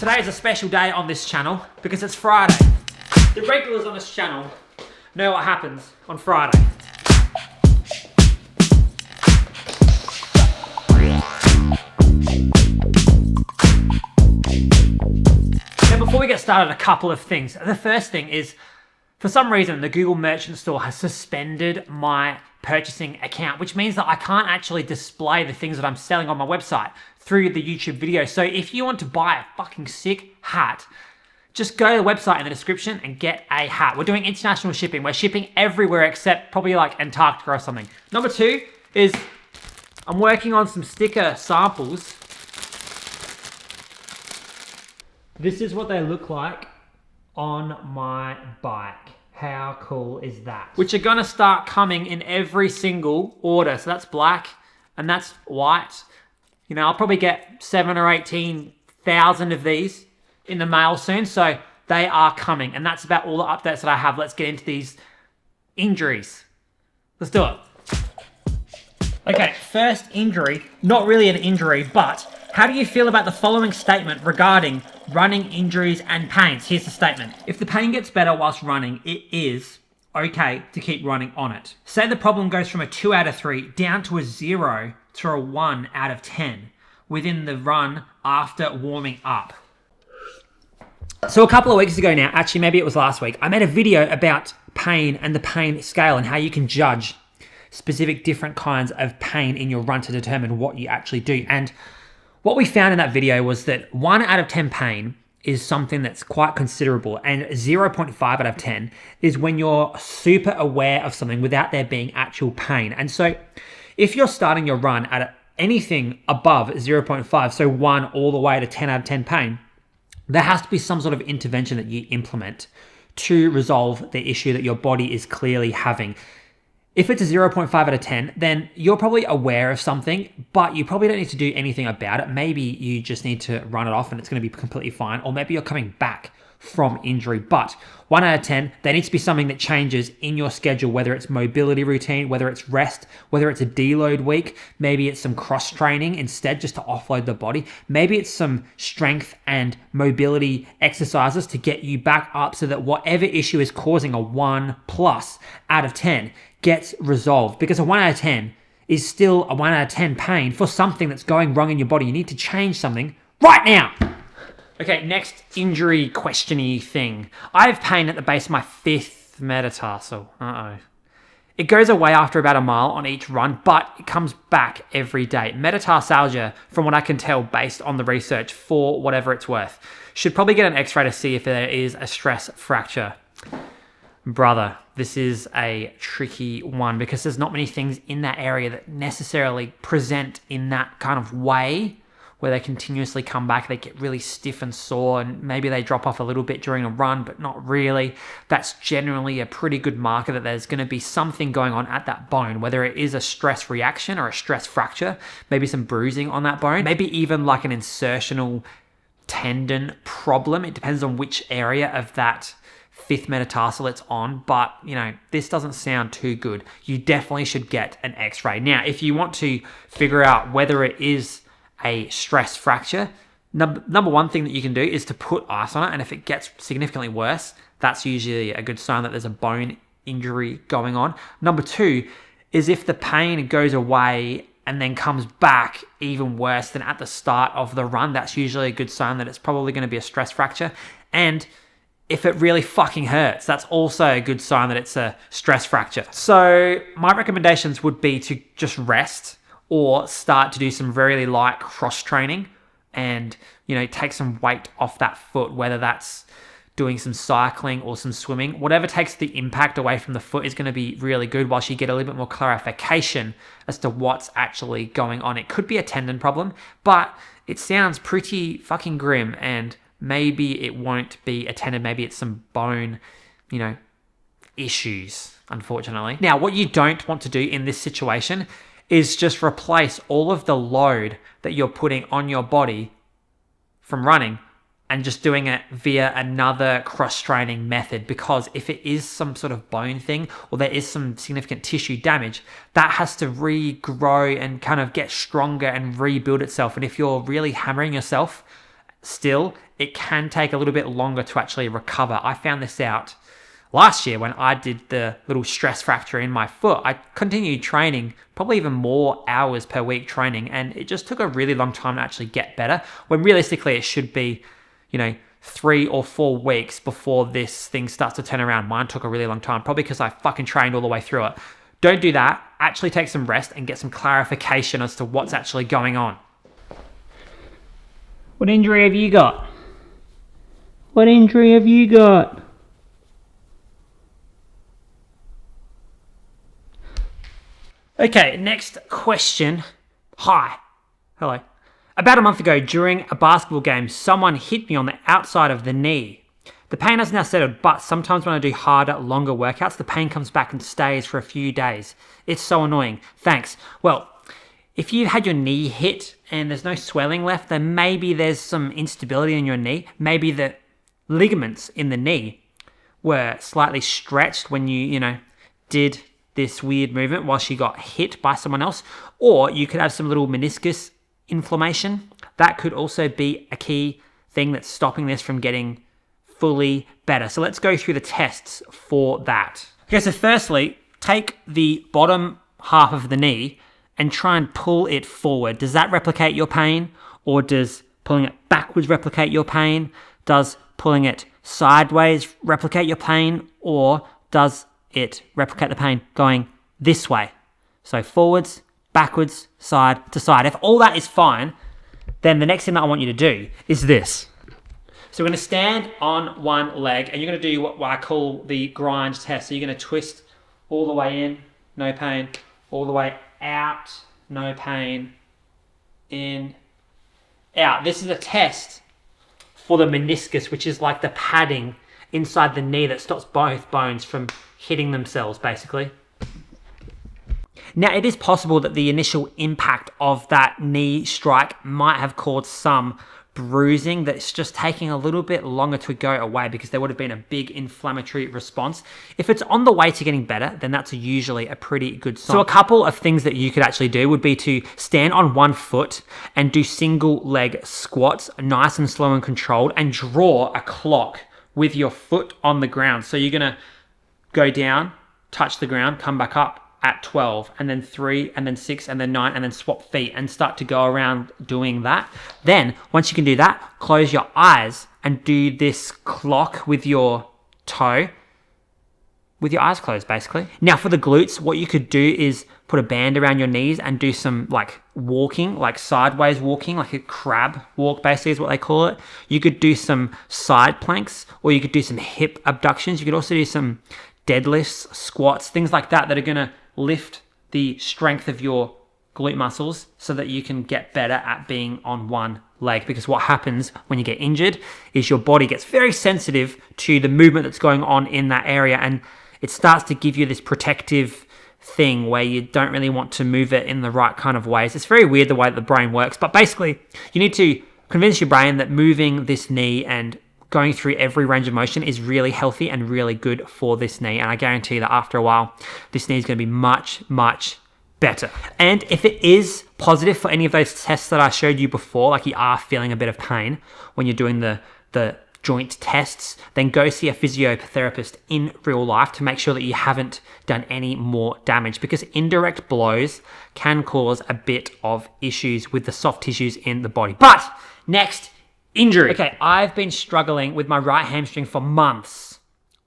Today is a special day on this channel because it's Friday. The regulars on this channel know what happens on Friday. Now before we get started, a couple of things. The first thing is, for some reason, the Google Merchant Store has suspended my purchasing account, which means that I can't actually display the things that I'm selling on my website through the YouTube video. So if you want to buy a fucking sick hat, just go to the website in the description and get a hat. We're doing international shipping. We're shipping everywhere except probably like Antarctica or something. Number two is I'm working on some sticker samples. This is what they look like on my bike. How cool is that? Which are gonna start coming in every single order. So that's black and that's white. You know, I'll probably get 7 or 18,000 of these in the mail soon. So they are coming, and that's about all the updates that I have. Let's get into these injuries. Let's do it. Okay, first injury, not really an injury, but how do you feel about the following statement regarding running injuries and pains? Here's the statement. If the pain gets better whilst running, it is okay to keep running on it. Say the problem goes from a 2 out of 3 down to a 0 to a 1 out of 10 within the run after warming up. So a couple of weeks ago now, actually maybe it was last week, I made a video about pain and the pain scale and how you can judge specific different kinds of pain in your run to determine what you actually do. And what we found in that video was that 1 out of 10 pain is something that's quite considerable, and 0.5 out of 10 is when you're super aware of something without there being actual pain. And so if you're starting your run at anything above 0.5, so 1 all the way to 10 out of 10 pain, there has to be some sort of intervention that you implement to resolve the issue that your body is clearly having. If it's a 0.5 out of 10, then you're probably aware of something, but you probably don't need to do anything about it. Maybe you just need to run it off and it's going to be completely fine. Or maybe you're coming back from injury. But 1 out of 10, there needs to be something that changes in your schedule, whether it's mobility routine, whether it's rest, whether it's a deload week. Maybe it's some cross training instead, just to offload the body. Maybe it's some strength and mobility exercises to get you back up so that whatever issue is causing a 1+ out of 10 gets resolved, because a 1 out of 10 is still a 1 out of 10 pain for something that's going wrong in your body. You need to change something right now. Okay, next injury questiony thing. I have pain at the base of my 5th metatarsal. It goes away after about a mile on each run, but it comes back every day. Metatarsalgia, from what I can tell based on the research, for whatever it's worth. Should probably get an x-ray to see if there is a stress fracture. Brother, this is a tricky one because there's not many things in that area that necessarily present in that kind of way where they continuously come back, they get really stiff and sore, and maybe they drop off a little bit during a run, but not really. That's generally a pretty good marker that there's going to be something going on at that bone, whether it is a stress reaction or a stress fracture, maybe some bruising on that bone, maybe even like an insertional tendon problem. It depends on which area of that 5th metatarsal it's on, but you know, this doesn't sound too good. You definitely should get an x-ray. Now, if you want to figure out whether it is a stress fracture, number one thing that you can do is to put ice on it, and if it gets significantly worse, that's usually a good sign that there's a bone injury going on. Number two is if the pain goes away and then comes back even worse than at the start of the run, that's usually a good sign that it's probably going to be a stress fracture. And if it really fucking hurts, that's also a good sign that it's a stress fracture. So my recommendations would be to just rest or start to do some very light cross training and, you know, take some weight off that foot, whether that's doing some cycling or some swimming. Whatever takes the impact away from the foot is going to be really good whilst you get a little bit more clarification as to what's actually going on. It could be a tendon problem, but it sounds pretty fucking grim, and maybe it won't be a tendon, maybe it's some bone, you know, issues, unfortunately. Now, what you don't want to do in this situation is just replace all of the load that you're putting on your body from running and just doing it via another cross-training method, because if it is some sort of bone thing or there is some significant tissue damage, that has to regrow and kind of get stronger and rebuild itself. And if you're really hammering yourself still, it can take a little bit longer to actually recover. I found this out last year when I did the little stress fracture in my foot. I continued training, probably even more hours per week training, and it just took a really long time to actually get better, when realistically it should be, 3 or 4 weeks before this thing starts to turn around. Mine took a really long time, probably because I fucking trained all the way through it. Don't do that. Actually take some rest and get some clarification as to what's actually going on. What injury have you got? What injury have you got? Okay, next question. Hi. Hello. About a month ago, during a basketball game, someone hit me on the outside of the knee. The pain has now settled, but sometimes when I do harder, longer workouts, the pain comes back and stays for a few days. It's so annoying. Thanks. Well, if you've had your knee hit and there's no swelling left, then maybe there's some instability in your knee. Maybe the ligaments in the knee were slightly stretched when you did this weird movement while she got hit by someone else. Or you could have some little meniscus inflammation. That could also be a key thing that's stopping this from getting fully better. So let's go through the tests for that. Okay, so firstly, take the bottom half of the knee and try and pull it forward. Does that replicate your pain? Or does pulling it backwards replicate your pain? Does pulling it sideways replicate your pain? Or does it replicate the pain going this way? So forwards, backwards, side to side. If all that is fine, then the next thing that I want you to do is this. So we're going to stand on one leg and you're going to do what I call the grind test. So you're going to twist all the way in, no pain, all the way out, no pain, in, out. This is a test for the meniscus, which is like the padding inside the knee that stops both bones from hitting themselves, basically. Now, it is possible that the initial impact of that knee strike might have caused some bruising that's just taking a little bit longer to go away because there would have been a big inflammatory response. If it's on the way to getting better, then that's usually a pretty good sign. So a couple of things that you could actually do would be to stand on one foot and do single leg squats, nice and slow and controlled, and draw a clock with your foot on the ground. So you're going to go down, touch the ground, come back up at 12, and then 3, and then 6, and then 9, and then swap feet and start to go around doing that. Then, once you can do that, close your eyes and do this clock with your toe, with your eyes closed, basically. Now, for the glutes, what you could do is put a band around your knees and do some walking, like sideways walking, like a crab walk, basically is what they call it. You could do some side planks, or you could do some hip abductions. You could also do some deadlifts, squats, things like that that are going to lift the strength of your glute muscles so that you can get better at being on one leg. Because what happens when you get injured is your body gets very sensitive to the movement that's going on in that area, and it starts to give you this protective thing where you don't really want to move it in the right kind of ways. It's very weird the way that the brain works, but basically you need to convince your brain that moving this knee and going through every range of motion is really healthy and really good for this knee. And I guarantee that after a while, this knee is going to be much, much better. And if it is positive for any of those tests that I showed you before, like you are feeling a bit of pain when you're doing the joint tests, then go see a physiotherapist in real life to make sure that you haven't done any more damage, because indirect blows can cause a bit of issues with the soft tissues in the body. But next, injury. Okay, I've been struggling with my right hamstring for months.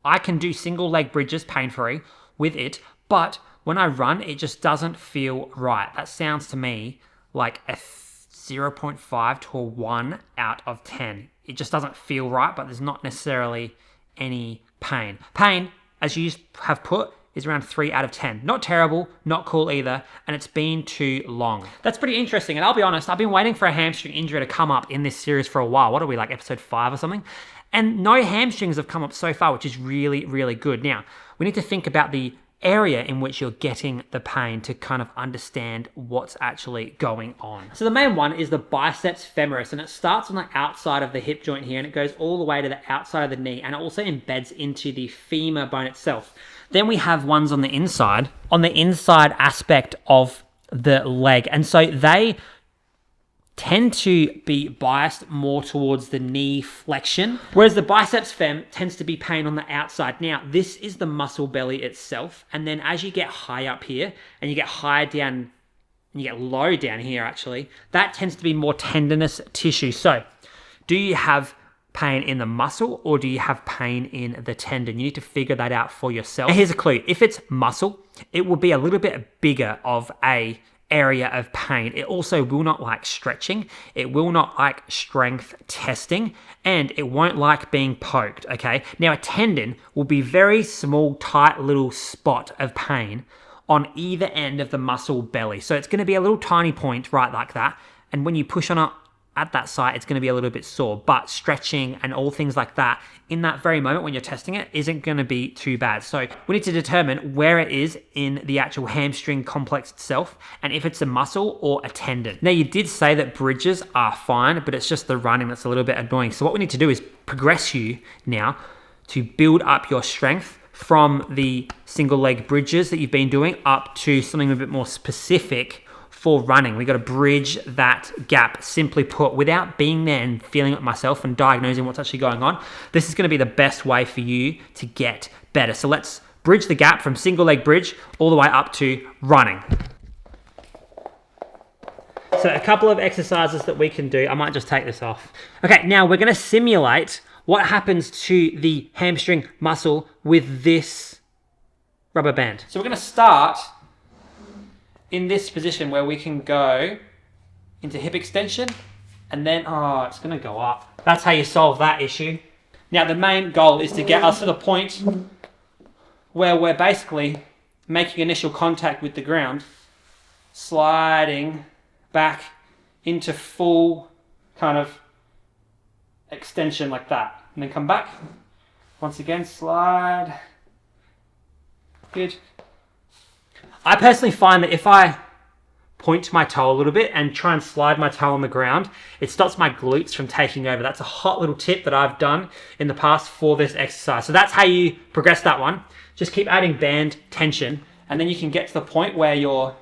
I can do single leg bridges pain-free with it, but when I run, it just doesn't feel right. That sounds to me like a 0.5 to a 1 out of 10. It just doesn't feel right, but there's not necessarily any pain. Pain, as you have put, is around 3 out of 10. Not terrible, not cool either, and it's been too long. That's pretty interesting, and I'll be honest, I've been waiting for a hamstring injury to come up in this series for a while. What are we, like episode 5 or something? And no hamstrings have come up so far, which is really, really good. Now, we need to think about the area in which you're getting the pain to kind of understand what's actually going on. So the main one is the biceps femoris, and it starts on the outside of the hip joint here, and it goes all the way to the outside of the knee, and it also embeds into the femur bone itself. Then we have ones on the inside aspect of the leg, and so they tend to be biased more towards the knee flexion, whereas the biceps fem tends to be pain on the outside. Now, this is the muscle belly itself, and then as you get high up here, and you get higher down, and you get low down here actually, that tends to be more tendinous tissue. So, do you have pain in the muscle or do you have pain in the tendon? You need to figure that out for yourself. And here's a clue. If it's muscle, it will be a little bit bigger of a area of pain. It also will not like stretching. It will not like strength testing, and it won't like being poked, okay? Now, a tendon will be very small, tight little spot of pain on either end of the muscle belly. So it's going to be a little tiny point right like that. And when you push on it at that site, it's going to be a little bit sore, but stretching and all things like that in that very moment when you're testing it isn't going to be too bad. So we need to determine where it is in the actual hamstring complex itself and if it's a muscle or a tendon. Now, you did say that bridges are fine, but it's just the running that's a little bit annoying. So what we need to do is progress you now to build up your strength from the single leg bridges that you've been doing up to something a bit more specific for running. We got to bridge that gap, simply put, without being there and feeling it myself and diagnosing what's actually going on. This is going to be the best way for you to get better. So let's bridge the gap from single leg bridge all the way up to running. So a couple of exercises that we can do. I might just take this off. Okay, now we're going to simulate what happens to the hamstring muscle with this rubber band. So we're going to start in this position where we can go into hip extension and then, it's going to go up. That's how you solve that issue. Now, the main goal is to get us to the point where we're basically making initial contact with the ground, sliding back into full kind of extension like that. And then come back. Once again, slide. Good. I personally find that if I point my toe a little bit and try and slide my toe on the ground, it stops my glutes from taking over. That's a hot little tip that I've done in the past for this exercise. So that's how you progress that one. Just keep adding band tension, and then you can get to the point where you're,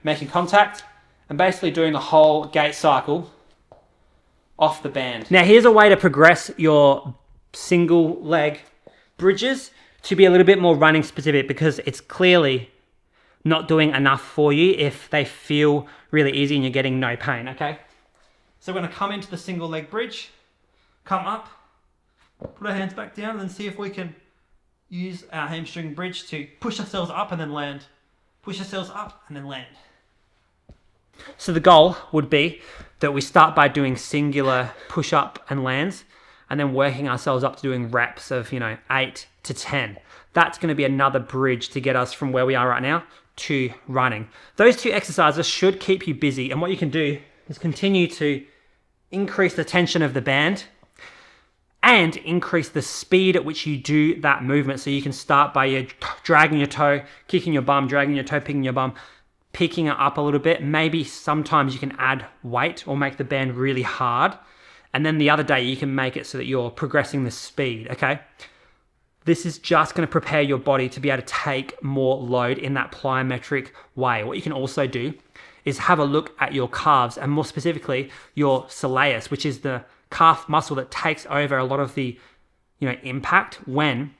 making contact and basically doing the whole gait cycle off the band. Now, here's a way to progress your single leg bridges to be a little bit more running specific, because it's clearly not doing enough for you if they feel really easy and you're getting no pain, okay? So we're gonna come into the single leg bridge, come up, put our hands back down, and then see if we can use our hamstring bridge to push ourselves up and then land. Push ourselves up and then land. So the goal would be that we start by doing singular push up and lands, and then working ourselves up to doing reps of, 8 to 10. That's gonna be another bridge to get us from where we are right now to running. Those two exercises should keep you busy, and what you can do is continue to increase the tension of the band and increase the speed at which you do that movement. So you can start by dragging your toe, kicking your bum, dragging your toe, picking your bum, picking it up a little bit. Maybe sometimes you can add weight or make the band really hard, and then the other day you can make it so that you're progressing the speed, okay? This is just going to prepare your body to be able to take more load in that plyometric way. What you can also do is have a look at your calves, and more specifically your soleus, which is the calf muscle that takes over a lot of the impact when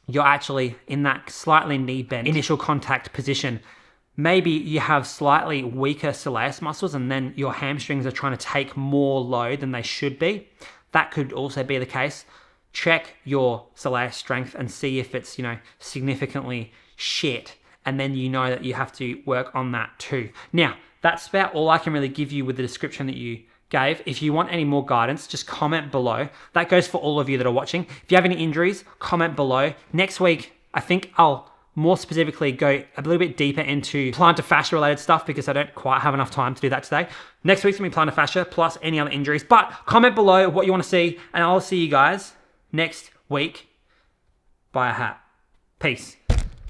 you're actually in that slightly knee bend initial contact position. Maybe you have slightly weaker soleus muscles and then your hamstrings are trying to take more load than they should be. That could also be the case. Check your soleus strength and see if it's, significantly shit. And then you know that you have to work on that too. Now, that's about all I can really give you with the description that you gave. If you want any more guidance, just comment below. That goes for all of you that are watching. If you have any injuries, comment below. Next week, I think I'll more specifically go a little bit deeper into plantar fascia related stuff, because I don't quite have enough time to do that today. Next week's gonna be plantar fascia plus any other injuries. But comment below what you want to see, and I'll see you guys next week. Buy a hat. Peace.